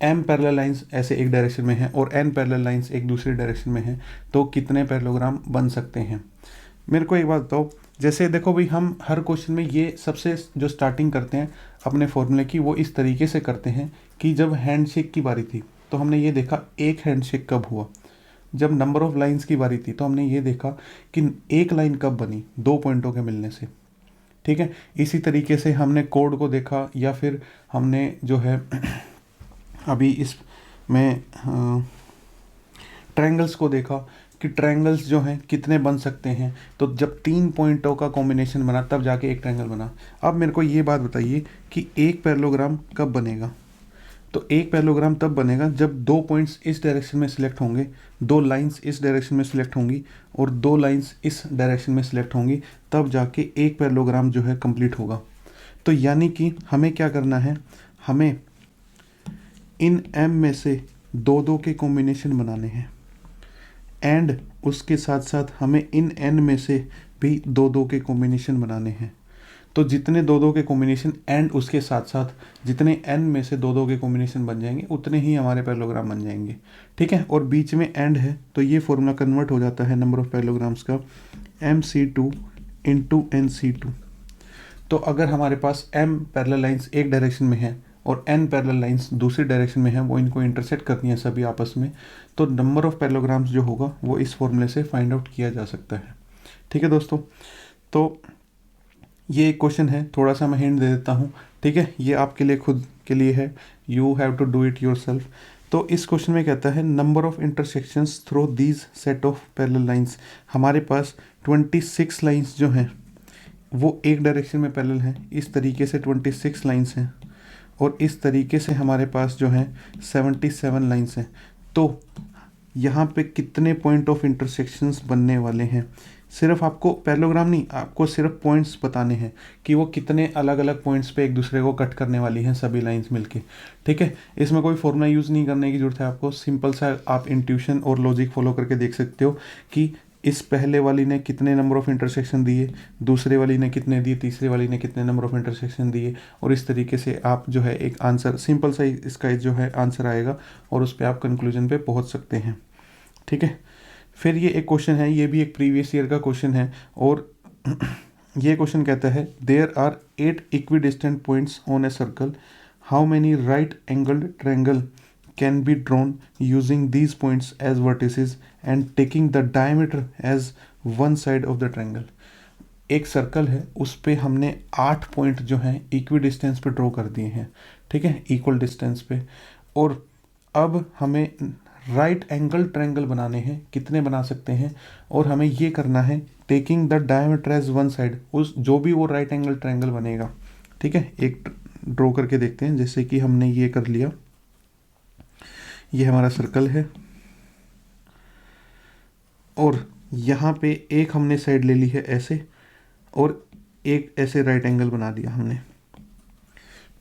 m पैरेलल लाइंस ऐसे एक डायरेक्शन में है और n पैरेलल लाइंस एक दूसरी डायरेक्शन में है, तो कितने पैरेललोग्राम बन सकते हैं। मेरे को एक बात बताओ, जैसे देखो भाई, हम हर क्वेश्चन में ये सबसे जो स्टार्टिंग करते हैं अपने फॉर्मूले की, वो इस तरीके से करते हैं कि जब हैंडशेक की बारी थी तो हमने ये देखा एक हैंडशेक कब हुआ, जब नंबर ऑफ लाइंस की बारी थी तो हमने ये देखा कि एक लाइन कब बनी, दो पॉइंटों के मिलने से। ठीक है, इसी तरीके से हमने कोड को देखा, या फिर हमने जो है अभी इसमें ट्रायंगल्स को देखा कि ट्रायंगल्स जो हैं कितने बन सकते हैं, तो जब तीन पॉइंटों का कॉम्बिनेशन बना तब जाके एक ट्रायंगल बना। अब मेरे को ये बात बताइए कि एक पैरेललोग्राम कब बनेगा। तो एक पैरेललोग्राम तब बनेगा जब दो पॉइंट्स इस डायरेक्शन में सिलेक्ट होंगे, दो लाइंस इस डायरेक्शन में सिलेक्ट होंगी और दो लाइंस इस डायरेक्शन में सिलेक्ट होंगी, तब जाके एक पैरेललोग्राम जो है कंप्लीट होगा। तो यानी कि हमें क्या करना है, हमें इन m में से दो दो के कॉम्बिनेशन बनाने हैं, एंड उसके साथ साथ हमें इन n में से भी दो दो के कॉम्बिनेशन बनाने हैं। तो जितने दो दो के कॉम्बिनेशन एंड उसके साथ साथ जितने n में से दो दो के कॉम्बिनेशन बन जाएंगे, उतने ही हमारे पैरेललोग्राम बन जाएंगे। ठीक है, और बीच में एंड है तो ये फॉर्मूला कन्वर्ट हो जाता है नंबर ऑफ पैरेललोग्राम्स का, MC2 इंटू NC2। तो अगर हमारे पास m पैरेलल लाइंस एक डायरेक्शन में है और n पैरेलल लाइंस दूसरी डायरेक्शन में है, वो इनको इंटरसेक्ट करनी है सभी आपस में, तो नंबर ऑफ पैरेललोग्राम्स जो होगा वो इस फॉर्मूले से फाइंड आउट किया जा सकता है। ठीक है दोस्तों, तो ये एक क्वेश्चन है, थोड़ा सा मैं हिंट दे देता हूँ। ठीक है, ये आपके लिए खुद के लिए है, you have to do it yourself. तो इस क्वेश्चन में कहता है number of intersections through these set of parallel lines. हमारे पास 26 लाइंस जो हैं वो एक डायरेक्शन में पैरेलल हैं, इस तरीके से 26 लाइंस हैं, और इस तरीके से हमारे पास जो हैं 77 लाइंस हैं। तो यहाँ पे कितने पॉइंट ऑफ इंटरसेक्शंस बनने वाले हैं, सिर्फ आपको पैरेललोग्राम नहीं, आपको सिर्फ पॉइंट्स बताने हैं कि वो कितने अलग अलग पॉइंट्स पे एक दूसरे को कट करने वाली हैं सभी लाइंस मिलके। ठीक है, इसमें कोई फॉर्मूला यूज़ नहीं करने की जरूरत है आपको, सिंपल सा आप इंट्यूशन और लॉजिक फॉलो करके देख सकते हो कि इस पहले वाली ने कितने नंबर ऑफ इंटरसेक्शन दिए, दूसरे वाली ने कितने दिए, तीसरे वाली ने कितने नंबर ऑफ इंटरसेक्शन दिए, और इस तरीके से आप जो है एक आंसर सिंपल सा इसका जो है आंसर आएगा और उस पर आप कंक्लूजन पे पहुंच सकते हैं। ठीक है, फिर ये एक क्वेश्चन है, ये भी एक प्रीवियस ईयर का क्वेश्चन है, और ये क्वेश्चन कहता है there are 8 equidistant points on a circle, how many right angled triangle can be drawn using these points as vertices and taking the diameter as one side of the triangle। एक circle है, उस पे हमने 8 point जो हैं equi distance पे draw कर दिए हैं। ठीक है, इक्वल डिस्टेंस पे, और अब हमें राइट एंगल ट्रायंगल बनाने हैं, कितने बना सकते हैं, और हमें ये करना है taking the diameter as one side, उस जो भी वो राइट एंगल ट्रायंगल बनेगा। ठीक है, एक ड्रॉ करके देखते हैं, जैसे कि हमने ये कर लिया, ये हमारा सर्कल है, और यहाँ पे एक हमने साइड ले ली है ऐसे, और एक ऐसे राइट एंगल बना दिया हमने।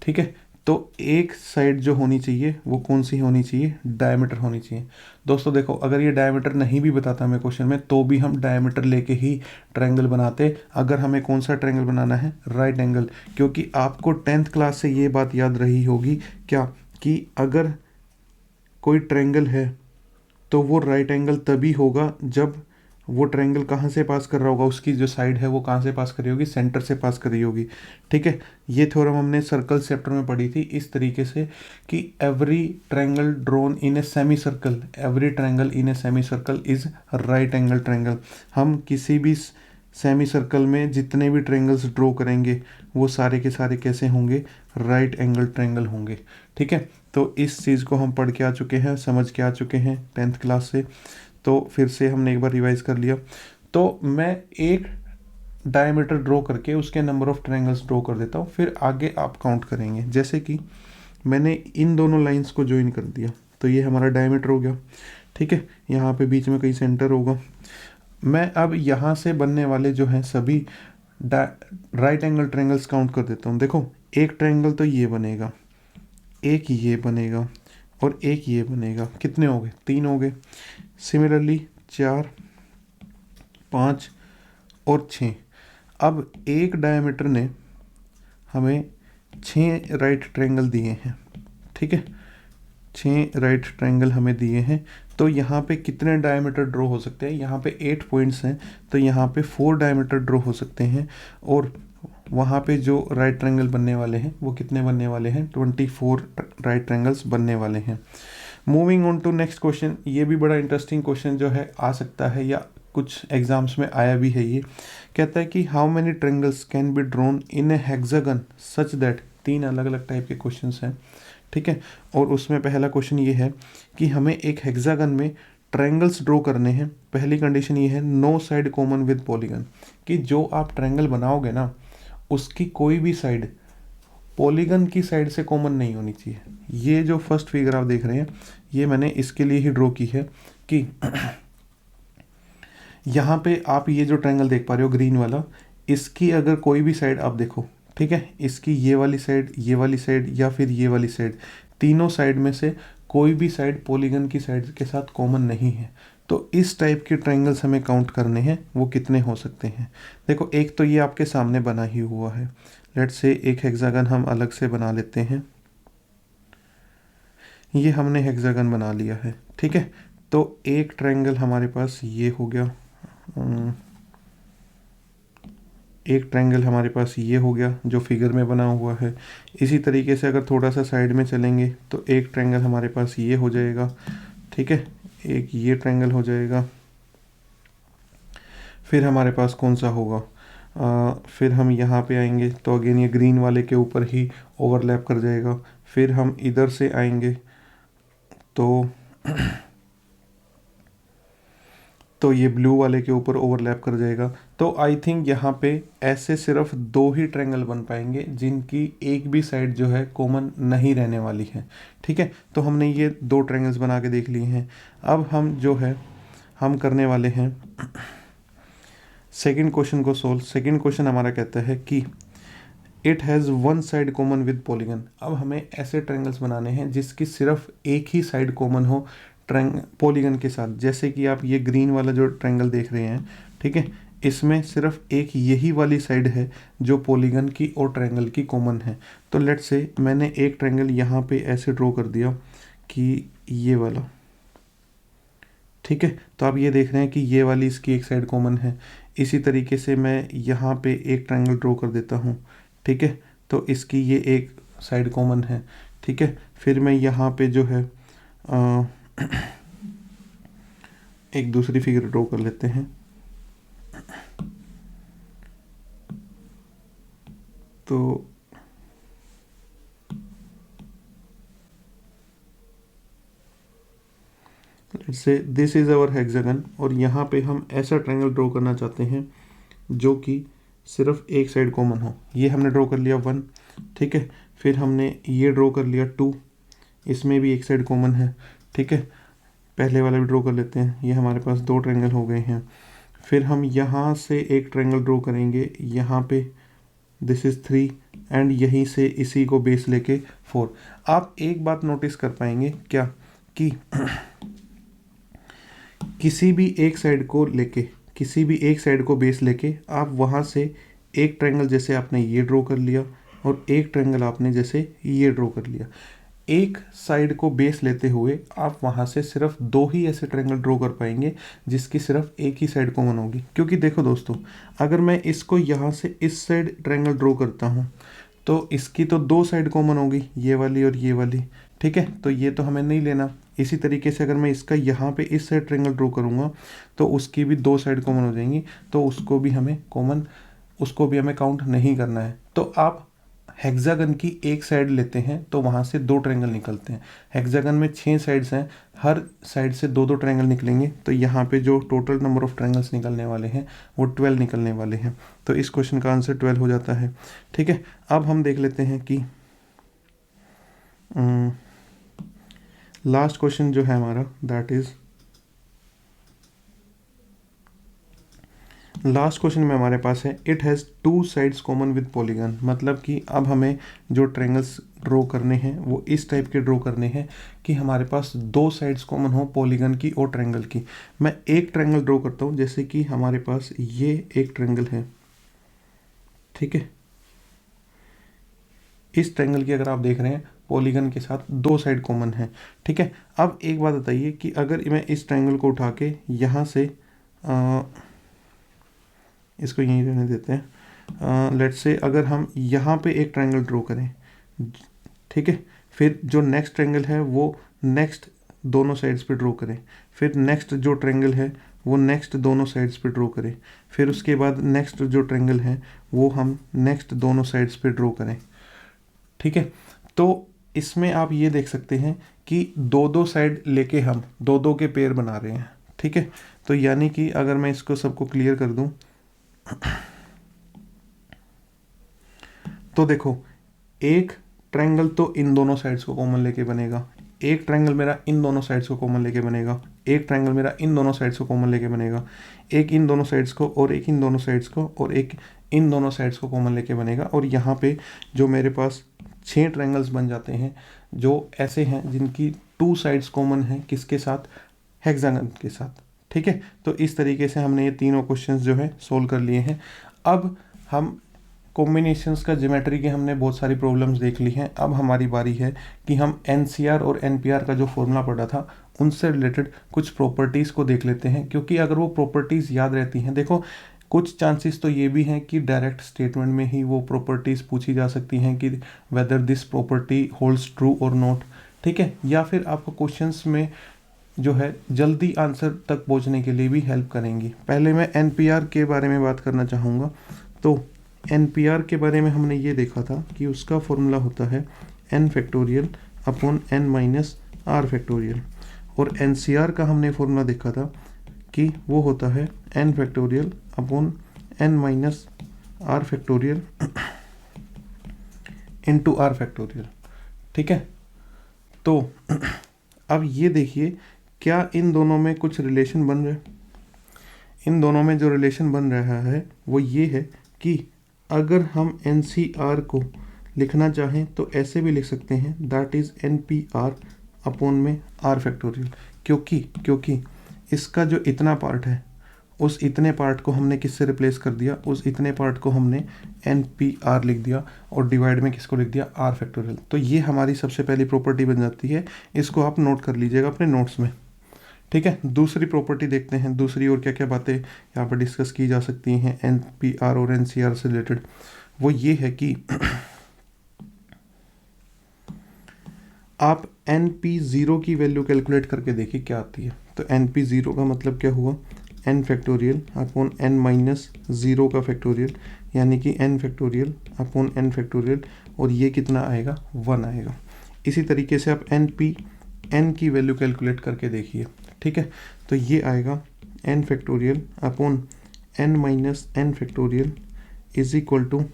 ठीक है, तो एक साइड जो होनी चाहिए वो कौन सी होनी चाहिए, डायमीटर होनी चाहिए। दोस्तों देखो, अगर ये डायमीटर नहीं भी बताता मैं क्वेश्चन में, तो भी हम डायमीटर लेके ही ट्रायंगल बनाते। अगर हमें कौन सा ट्रायंगल बनाना है, राइट एंगल, क्योंकि आपको 10th क्लास से ये बात याद रही होगी क्या, कि अगर कोई ट्रायंगल है तो वो राइट एंगल तभी होगा जब वो ट्रायंगल कहाँ से पास कर रहा होगा, उसकी जो साइड है वो कहाँ से पास कर रही होगी, सेंटर से पास कर रही होगी। ठीक है, ये थ्योरम हमने सर्कल चैप्टर में पढ़ी थी, इस तरीके से कि every triangle drawn in a semi circle, every triangle in a semi circle is right angle triangle. हम किसी भी सेमी सर्कल में जितने भी ट्रायंगल्स ड्रॉ करेंगे वो सारे के सारे कैसे होंगे, राइट एंगल ट्रायंगल होंगे। ठीक है, तो इस चीज़ को हम पढ़ के आ चुके हैं, समझ के आ चुके हैं 10th क्लास से, तो फिर से हमने एक बार रिवाइज कर लिया। तो मैं एक डायमीटर ड्रॉ करके उसके नंबर ऑफ ट्रायंगल्स ड्रॉ कर देता हूँ, फिर आगे आप काउंट करेंगे। जैसे कि मैंने इन दोनों लाइंस को ज्वाइन कर दिया, तो ये हमारा डायमीटर हो गया। ठीक है, यहाँ पे बीच में कहीं सेंटर होगा। मैं अब यहाँ से बनने वाले जो हैं सभी राइट एंगल ट्रायंगल्स काउंट कर देता हूँ। देखो, एक ट्रायंगल तो ये बनेगा, एक ये बनेगा, और एक ये बनेगा। कितने हो गए? 3 हो गए। सिमिलरली 4, 5 और 6। अब एक डायमीटर ने हमें 6 राइट ट्रायंगल दिए हैं, ठीक है, 6 राइट ट्रायंगल हमें दिए हैं। तो यहाँ पे कितने डायमीटर ड्रॉ हो सकते हैं? यहाँ पे 8 पॉइंट्स हैं, तो यहाँ पे 4 डायमीटर ड्रॉ हो सकते हैं। और वहाँ पे जो राइट ट्रायंगल बनने वाले हैं वो कितने बनने वाले हैं? 24 राइट ट्रायंगल्स बनने वाले हैं। Moving on to next question. ये भी बड़ा इंटरेस्टिंग क्वेश्चन जो है आ सकता है या कुछ एग्जाम्स में आया भी है। ये कहता है कि how many triangles can be drawn in A hexagon such that. 3 अलग अलग टाइप के क्वेश्चंस हैं, ठीक है। और उसमें पहला क्वेश्चन ये है कि हमें एक हेक्सागन में ट्रायंगल्स ड्रॉ करने हैं। पहली कंडीशन ये है no side common with polygon, कि जो आप ट्रायंगल बनाओगे ना उसकी कोई भी साइड पॉलीगन की साइड से कॉमन नहीं होनी चाहिए। ये जो फर्स्ट फिगर आप देख रहे हैं ये मैंने इसके लिए ही ड्रॉ की है कि यहाँ पे आप ये जो ट्रायंगल देख पा रहे हो ग्रीन वाला, इसकी अगर कोई भी साइड आप देखो, ठीक है, इसकी ये वाली साइड, ये वाली साइड या फिर ये वाली साइड, तीनों साइड में से कोई भी साइड पॉलीगन की साइड के साथ कॉमन नहीं है। तो इस टाइप के ट्रायंगल्स हमें काउंट करने हैं, वो कितने हो सकते हैं। देखो एक तो ये आपके सामने बना ही हुआ है। लेट्स से एक हेक्सागन हम अलग से बना लेते हैं। ये हमने हेक्सागन बना लिया है, ठीक है। तो एक ट्रायंगल हमारे पास ये हो गया, एक ट्रायंगल हमारे पास ये हो गया जो फिगर में बना हुआ है। इसी तरीके से अगर थोड़ा सा साइड में चलेंगे तो एक ट्रायंगल हमारे पास ये हो जाएगा, ठीक है, एक ये ट्रायंगल हो जाएगा। फिर हमारे पास कौन सा होगा? फिर हम यहाँ पे आएंगे तो अगेन ये ग्रीन वाले के ऊपर ही ओवरलैप कर जाएगा। फिर हम इधर से आएंगे तो तो ये ब्लू वाले के ऊपर ओवरलैप कर जाएगा। तो आई थिंक यहाँ पे ऐसे सिर्फ 2 ही ट्रायंगल बन पाएंगे जिनकी एक भी साइड जो है कॉमन नहीं रहने वाली है, ठीक है। तो हमने ये 2 ट्रायंगल्स बना के देख लिए हैं। अब हम जो है हम करने वाले हैं सेकंड क्वेश्चन को सोल्व। सेकंड क्वेश्चन हमारा कहता है कि it has one side common with polygon. अब हमें ऐसे ट्रायंगल्स बनाने हैं जिसकी सिर्फ एक ही साइड कॉमन हो पॉलीगन के साथ। जैसे कि आप ये ग्रीन वाला जो ट्रायंगल देख रहे हैं, ठीक है, इसमें सिर्फ एक यही वाली साइड है जो पॉलीगन की और ट्रायंगल की कॉमन है। तो लेट्स से मैंने एक ट्रायंगल यहाँ पे ऐसे ड्रॉ कर दिया कि ये वाला, ठीक है। तो आप ये देख रहे हैं कि ये वाली इसकी एक साइड कॉमन है। इसी तरीके से मैं यहाँ पे एक ट्रायंगल ड्रॉ कर देता हूँ, ठीक है, तो इसकी ये एक साइड कॉमन है, ठीक है। फिर मैं यहाँ पे जो है एक दूसरी फिगर ड्रॉ कर लेते हैं। तो से दिस इज़ आवर हेक्सागन और यहाँ पे हम ऐसा ट्रायंगल ड्रॉ करना चाहते हैं जो कि सिर्फ एक साइड कॉमन हो। ये हमने ड्रॉ कर लिया 1, ठीक है। फिर हमने ये ड्रॉ कर लिया 2, इसमें भी एक साइड कॉमन है, ठीक है। पहले वाला भी ड्रॉ कर लेते हैं। ये हमारे पास 2 ट्रायंगल हो गए हैं। फिर हम यहाँ से एक ट्रायंगल ड्रॉ करेंगे यहाँ पे, दिस इज़ 3 एंड यहीं से इसी को बेस लेके 4। आप एक बात नोटिस कर पाएंगे क्या कि किसी भी एक साइड को लेके, किसी भी एक साइड को बेस लेके आप वहाँ से एक ट्रायंगल जैसे आपने ये ड्रॉ कर लिया और एक ट्रायंगल आपने जैसे ये ड्रॉ कर लिया। एक साइड को बेस लेते हुए आप वहाँ से सिर्फ 2 ही ऐसे ट्रायंगल ड्रॉ कर पाएंगे जिसकी सिर्फ एक ही साइड कॉमन होगी। क्योंकि देखो दोस्तों, अगर मैं इसको यहाँ से इस साइड ट्रायंगल ड्रॉ करता हूँ तो इसकी तो 2 साइड कॉमन होगी, ये वाली और ये वाली, ठीक है। तो ये तो हमें नहीं लेना। इसी तरीके से अगर मैं इसका यहाँ पे इस साइड ट्रायंगल ड्रॉ करूँगा तो उसकी भी 2 साइड कॉमन हो जाएंगी, तो उसको भी हमें काउंट नहीं करना है। तो आप हेक्सागन की एक साइड लेते हैं तो वहाँ से 2 ट्रायंगल निकलते हैं। हेक्सागन में 6 साइड्स हैं, हर साइड से 2 ट्रायंगल निकलेंगे, तो यहाँ पे जो टोटल नंबर ऑफ ट्रायंगल्स निकलने वाले हैं वो 12 निकलने वाले हैं। तो इस क्वेश्चन का आंसर 12 हो जाता है, ठीक है। अब हम देख लेते हैं कि लास्ट क्वेश्चन जो है हमारा, दैट इज़ लास्ट क्वेश्चन में हमारे पास है it has two sides common with polygon, मतलब कि अब हमें जो ट्रायंगल्स ड्रॉ करने हैं वो इस टाइप के ड्रॉ करने हैं कि हमारे पास दो साइड्स कॉमन हो पॉलीगन की और ट्रायंगल की। मैं एक ट्रायंगल ड्रॉ करता हूँ, जैसे कि हमारे पास ये एक ट्रायंगल है, ठीक है। इस ट्रायंगल की अगर आप देख रहे हैं पॉलीगन के साथ दो साइड कॉमन है, ठीक है। अब एक बात बताइए कि अगर मैं इस ट्रायंगल को उठा के यहाँ से इसको यहीं रहने देते हैं, लेट्स से अगर हम यहाँ पे एक ट्रायंगल ड्रॉ करें, ठीक है, फिर जो नेक्स्ट ट्रायंगल है वो नेक्स्ट दोनों साइड्स पे ड्रॉ करें, फिर नेक्स्ट जो ट्रायंगल है वो नेक्स्ट दोनों साइड्स पे ड्रॉ करें, फिर उसके बाद नेक्स्ट जो ट्रायंगल है वो हम नेक्स्ट दोनों साइड्स पे ड्रॉ करें, ठीक है। तो इसमें आप ये देख सकते हैं कि दो दो साइड लेके हम दो दो के पेयर बना रहे हैं, ठीक है। तो यानी कि अगर मैं इसको सबको क्लियर कर दूं तो देखो, एक ट्रायंगल तो इन दोनों साइड्स को कॉमन लेके बनेगा, एक ट्रायंगल मेरा इन दोनों साइड्स को कॉमन लेके बनेगा, एक ट्रायंगल मेरा इन दोनों साइड्स को कॉमन लेके बनेगा, एक इन दोनों साइड्स को और एक इन दोनों साइड्स को और एक इन दोनों साइड्स को कॉमन लेके बनेगा। और यहाँ पे जो मेरे पास 6 ट्रायंगल्स बन जाते हैं जो ऐसे हैं जिनकी टू साइड्स कॉमन हैं, किसके साथ, हेक्सागन के साथ, ठीक है। तो इस तरीके से हमने ये तीनों क्वेश्चंस जो है सोल्व कर लिए हैं। अब हम कॉम्बिनेशंस का ज्योमेट्री के हमने बहुत सारी प्रॉब्लम्स देख ली हैं। अब हमारी बारी है कि हम एनसीआर और एनपीआर का जो फॉर्मूला पढ़ा था उनसे रिलेटेड कुछ प्रॉपर्टीज़ को देख लेते हैं, क्योंकि अगर वो प्रॉपर्टीज़ याद रहती हैं, देखो कुछ चांसेस तो ये भी हैं कि डायरेक्ट स्टेटमेंट में ही वो प्रॉपर्टीज़ पूछी जा सकती हैं कि whether this property holds true और नॉट, ठीक है, या फिर आपको क्वेश्चंस में जो है जल्दी आंसर तक पहुंचने के लिए भी हेल्प करेंगी। पहले मैं एनपीआर के बारे में बात करना चाहूँगा। तो एनपीआर के बारे में हमने ये देखा था कि उसका फॉर्मूला होता है n factorial upon n minus r factorial, और एनसीआर का हमने फॉर्मूला देखा था कि वो होता है n factorial upon n minus r factorial into r factorial, ठीक है। तो अब ये देखिए क्या इन दोनों में कुछ रिलेशन बन रहा है। इन दोनों में जो रिलेशन बन रहा है वो ये है कि अगर हम एन सी आर को लिखना चाहें तो ऐसे भी लिख सकते हैं, that is an P are upon में आर फैक्टोरियल, क्योंकि इसका जो इतना पार्ट है उस इतने पार्ट को हमने किससे रिप्लेस कर दिया, उस इतने पार्ट को हमने एन पी आर लिख दिया और डिवाइड में किसको लिख दिया, आर फैक्टोरियल। तो ये हमारी सबसे पहली प्रॉपर्टी बन जाती है, इसको आप नोट कर लीजिएगा अपने नोट्स में, ठीक है। दूसरी प्रॉपर्टी देखते हैं, दूसरी और क्या क्या बातें यहाँ पर डिस्कस की जा सकती हैं एन पी आर और एन सी आर से रिलेटेड। वो ये है कि आप एन पी ज़ीरो की वैल्यू कैलकुलेट करके देखिए क्या आती है। तो एन पी ज़ीरो का मतलब क्या हुआ, n factorial upon n minus zero का फैक्टोरियल, यानी कि n factorial upon n factorial, और ये कितना आएगा, 1 आएगा। इसी तरीके से आप एन की वैल्यू कैलकुलेट करके देखिए, ठीक है। तो ये आएगा n factorial upon n minus n factorial is equal to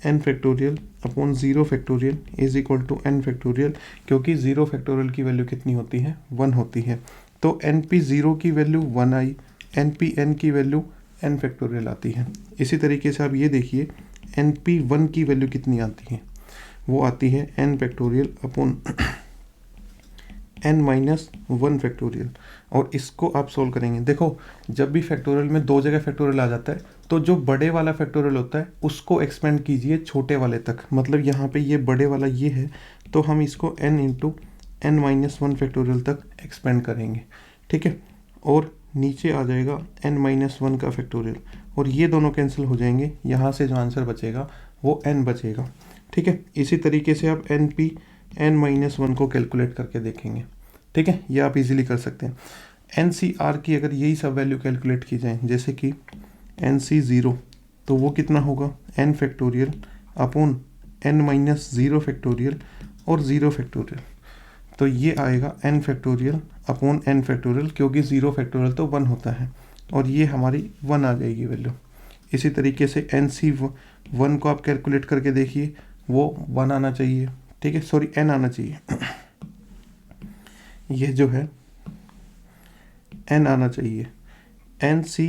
n factorial upon zero factorial is equal to n factorial, क्योंकि ज़ीरो फैक्टोरियल की वैल्यू कितनी होती है, 1 होती है। तो एन पी ज़ीरो की वैल्यू 1 आई, एन पी एन की वैल्यू एन फैक्टोरियल आती है। इसी तरीके से आप ये देखिए एन पी वन की वैल्यू कितनी आती है, वो आती है N factorial upon n minus 1 factorial. और इसको आप सोल्व करेंगे, देखो जब भी फैक्टोरियल में दो जगह फैक्टोरियल आ जाता है तो जो बड़े वाला फैक्टोरियल होता है उसको एक्सपेंड कीजिए छोटे वाले तक, मतलब यहाँ पे ये बड़े वाला ये है तो हम इसको n into n minus 1 factorial तक एक्सपेंड करेंगे, ठीक है। और नीचे आ जाएगा n माइनस 1 का फैक्टोरियल, और ये दोनों कैंसिल हो जाएंगे, यहाँ से जो आंसर बचेगा वो n बचेगा, ठीक है। इसी तरीके से आप एन पी एन माइनस 1 को कैलकुलेट करके देखेंगे, ठीक है, ये आप इजीली कर सकते हैं। एन सी आर की अगर यही सब वैल्यू कैलकुलेट की जाए, जैसे कि एन सी ज़ीरो, तो वो कितना होगा, n factorial upon n minus zero factorial और ज़ीरो फैक्टोरियल, तो ये आएगा n factorial upon n factorial, क्योंकि ज़ीरो फैक्टोरियल तो 1 होता है, और ये हमारी 1 आ जाएगी वैल्यू। इसी तरीके से एन सी 1 को आप कैलकुलेट करके देखिए, वो 1 आना चाहिए, ठीक है, सॉरी n आना चाहिए ये जो है n आना चाहिए, एन सी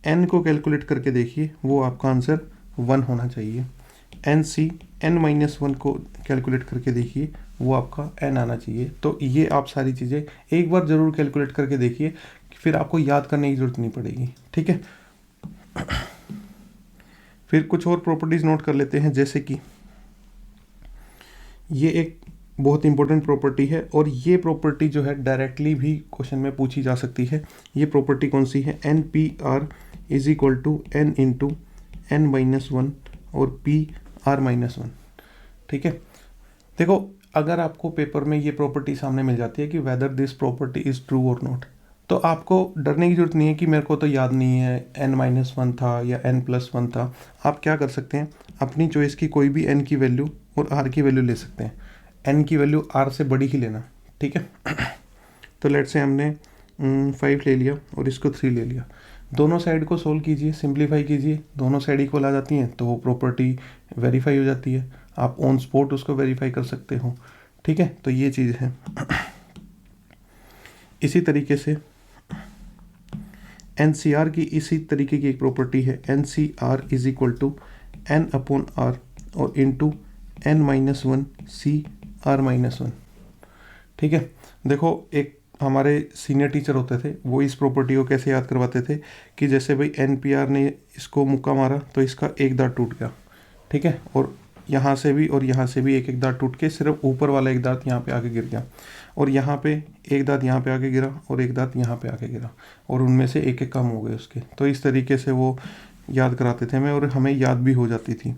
n को कैलकुलेट करके देखिए, वो आपका आंसर 1 होना चाहिए। n-1 को कैलकुलेट करके देखिए, वो आपका n आना चाहिए। तो ये आप सारी चीज़ें एक बार ज़रूर कैलकुलेट करके देखिए, फिर आपको याद करने की ज़रूरत नहीं पड़ेगी, ठीक है। फिर कुछ और प्रॉपर्टीज़ नोट कर लेते हैं, जैसे कि ये एक बहुत इंपॉर्टेंट प्रॉपर्टी है, और ये प्रॉपर्टी जो है डायरेक्टली भी क्वेश्चन में पूछी जा सकती है। ये प्रॉपर्टी कौन सी है? N P r is equal to n into n minus one और पी आर माइनस वन, ठीक है। देखो, अगर आपको पेपर में ये प्रॉपर्टी सामने मिल जाती है कि whether this property is true और नॉट, तो आपको डरने की ज़रूरत नहीं है कि मेरे को तो याद नहीं है, n-1 था या n+1 था। आप क्या कर सकते हैं, अपनी चॉइस की कोई भी n की वैल्यू और r की वैल्यू ले सकते हैं। n की वैल्यू r से बड़ी ही लेना, ठीक है। तो लेट से हमने 5 ले लिया और इसको 3 ले लिया। दोनों साइड को सोल्व कीजिए, सिंप्लीफाई कीजिए, दोनों साइड इक्वल आ जाती हैं तो वो प्रॉपर्टी वेरीफाई हो जाती है। आप ऑन स्पॉट उसको वेरीफाई कर सकते हो, ठीक है। तो ये चीज़ है। इसी तरीके से NCR की इसी तरीके की एक प्रॉपर्टी है, NCR is equal to n upon r और इंटू n-1 CR-1, ठीक है। देखो, एक हमारे सीनियर टीचर होते थे, वो इस प्रॉपर्टी को कैसे याद करवाते थे कि जैसे भाई NPR ने इसको मुक्का मारा तो इसका एक दांत टूट गया, ठीक है, और यहाँ से भी और यहाँ से भी एक एक दांत टूट के सिर्फ ऊपर वाला एक दांत यहाँ पे आके गिर गया, और यहाँ पे एक दांत यहाँ पे आके गिरा और एक दांत यहाँ पे आके गिरा, और उनमें से एक एक कम हो गए उसके। तो इस तरीके से वो याद कराते थे हमें, और हमें याद भी हो जाती थी।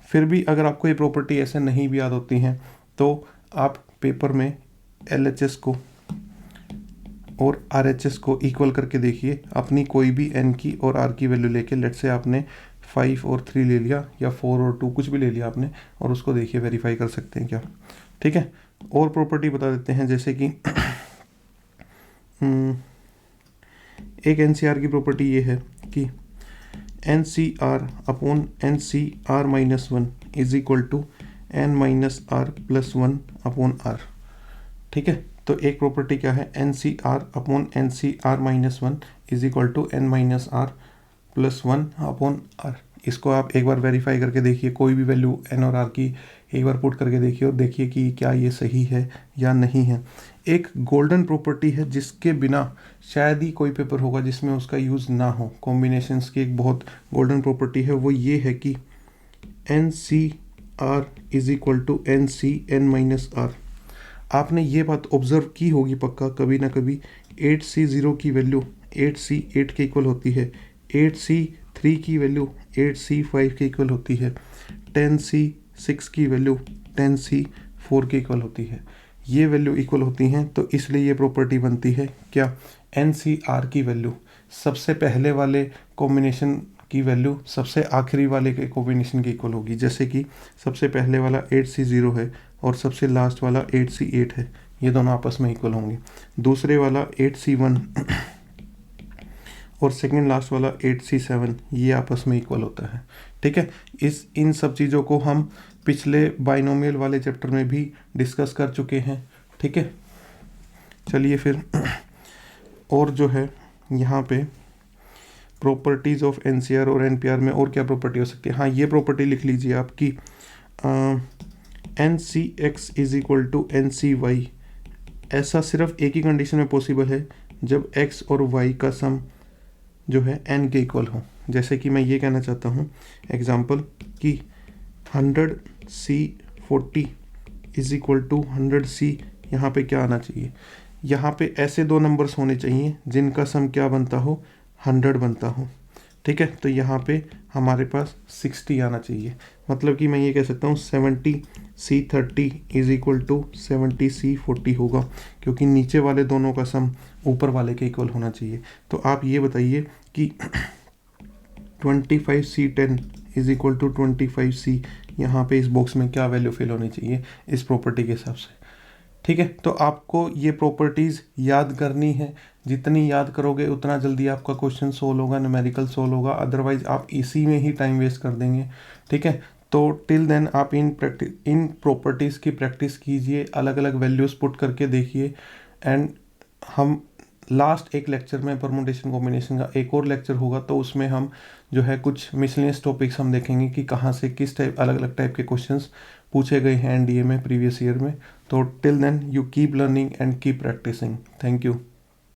फिर भी अगर आपको ये प्रॉपर्टी ऐसे नहीं भी याद होती हैं, तो आप पेपर में LHS को और RHS को इक्वल करके देखिए, अपनी कोई भी n की और r की वैल्यू लेके, लेट से आपने 5 और 3 ले लिया या 4 और 2 कुछ भी ले लिया आपने, और उसको देखिए वेरीफाई कर सकते हैं क्या, ठीक है। और प्रॉपर्टी बता देते हैं, जैसे कि एक NCR की प्रॉपर्टी ये है कि NCR upon NCR-1 is equal to n-r+1 upon r, ठीक है। तो एक प्रॉपर्टी क्या है, NCR upon NCR-1 is equal to n-r+1 upon r। इसको आप एक बार वेरीफाई करके देखिए, कोई भी वैल्यू n और r की एक बार पुट करके देखिए और देखिए कि क्या ये सही है या नहीं है। एक गोल्डन प्रॉपर्टी है जिसके बिना शायद ही कोई पेपर होगा जिसमें उसका यूज़ ना हो, कॉम्बिनेशंस की एक बहुत गोल्डन प्रॉपर्टी है, वो ये है कि NCR is equal to NCn-r। आपने ये बात ऑब्जर्व की होगी पक्का कभी ना कभी, 8C0 की वैल्यू 8C8 के इक्वल होती है, 8C3 की वैल्यू 8C5 के इक्वल होती है, 10C6 की वैल्यू 10C4 के इक्वल होती है। ये वैल्यू इक्वल होती हैं, तो इसलिए ये प्रॉपर्टी बनती है क्या, NCR की वैल्यू सबसे पहले वाले कॉम्बिनेशन की वैल्यू सबसे आखिरी वाले के कॉम्बिनेशन की इक्वल होगी। जैसे कि सबसे पहले वाला 8C0 है और सबसे लास्ट वाला 8C8 है, ये दोनों आपस में इक्वल होंगे। दूसरे वाला 8C1 और सेकंड लास्ट वाला 8C7, ये आपस में इक्वल होता है, ठीक है। इन सब चीज़ों को हम पिछले बाइनोमियल वाले चैप्टर में भी डिस्कस कर चुके हैं, ठीक है। चलिए फिर, और जो है यहाँ पे प्रॉपर्टीज़ ऑफ NCR और NPR में और क्या प्रॉपर्टी हो सकती है। हाँ, ये प्रॉपर्टी लिख लीजिए आपकी, NCX is equal to NCY। ऐसा सिर्फ एक ही कंडीशन में पॉसिबल है, जब x और y का सम जो है n के इक्वल हो। जैसे कि मैं ये कहना चाहता हूँ एग्जाम्पल कि 100C40 is equal to 100C, यहाँ पे क्या आना चाहिए, यहाँ पे ऐसे दो नंबर्स होने चाहिए जिनका सम क्या बनता हो, 100 बनता हो, ठीक है। तो यहाँ पे हमारे पास 60 आना चाहिए। मतलब कि मैं ये कह सकता हूँ 70C30 is equal to 70C40 होगा, क्योंकि नीचे वाले दोनों का सम ऊपर वाले के इक्वल होना चाहिए। तो आप ये बताइए कि 25C10 is equal to 25C, यहाँ पे इस बॉक्स में क्या वैल्यू फिल होनी चाहिए इस प्रॉपर्टी के हिसाब से, ठीक है। तो आपको ये प्रॉपर्टीज़ याद करनी है, जितनी याद करोगे उतना जल्दी आपका क्वेश्चन सोल्व होगा, न्यूमेरिकल सोल्व होगा, अदरवाइज आप इसी में ही टाइम वेस्ट कर देंगे, ठीक है। तो टिल देन आप इन प्रॉपर्टीज़ की प्रैक्टिस कीजिए, अलग अलग वैल्यूज़ पुट करके देखिए, एंड हम लास्ट एक लेक्चर में परमुटेशन कॉम्बिनेशन का एक और लेक्चर होगा, तो उसमें हम जो है कुछ मिसलेनियस टॉपिक्स हम देखेंगे कि कहाँ से किस टाइप अलग अलग टाइप के क्वेश्चंस पूछे गए हैं एनडीए में प्रीवियस ईयर में। तो till then you keep learning and keep practising. Thank you.